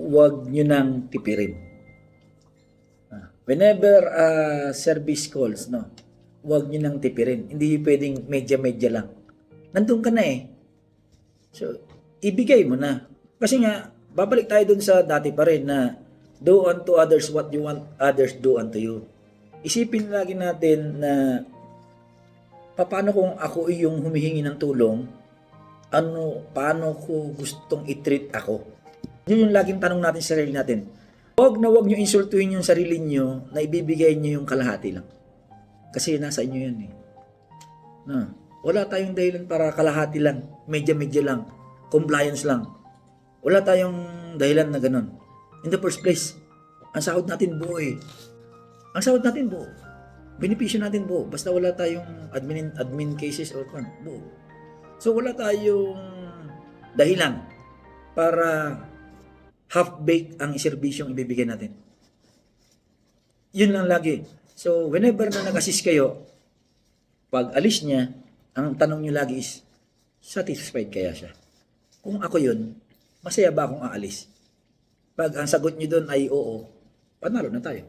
huwag nyo nang tipirin. Whenever service calls, no, huwag nyo nang tipirin. Hindi pwedeng medya-medya lang. Nandun ka na eh. So, ibigay mo na. Kasi nga, babalik tayo dun sa dati pa rin na do unto others what you want others do unto you. Isipin lagi natin na paano kung ako yung humihingi ng tulong, paano ko gustong i-treat ako? Yun yung laging tanong natin sa sarili natin. Huwag nyo insultuhin yung sarili nyo na ibibigay nyo yung kalahati lang. Kasi nasa inyo yan eh. Wala tayong dahilan para kalahati lang, medya-medya lang, compliance lang. Wala tayong dahilan na ganun. In the first place, ang sahod natin buo eh. Ang sahod natin buo. Benepisyo natin buo. Basta wala tayong admin cases or buo. So wala tayong dahilan para half-baked ang serbisyong ibibigay natin. Yun lang lagi. So whenever na nag-assist kayo, pag alis niya, ang tanong niyo lagi is, satisfied kaya siya? Kung ako yun, masaya ba akong aalis? Pag ang sagot niyo doon ay oo, panalo na tayo.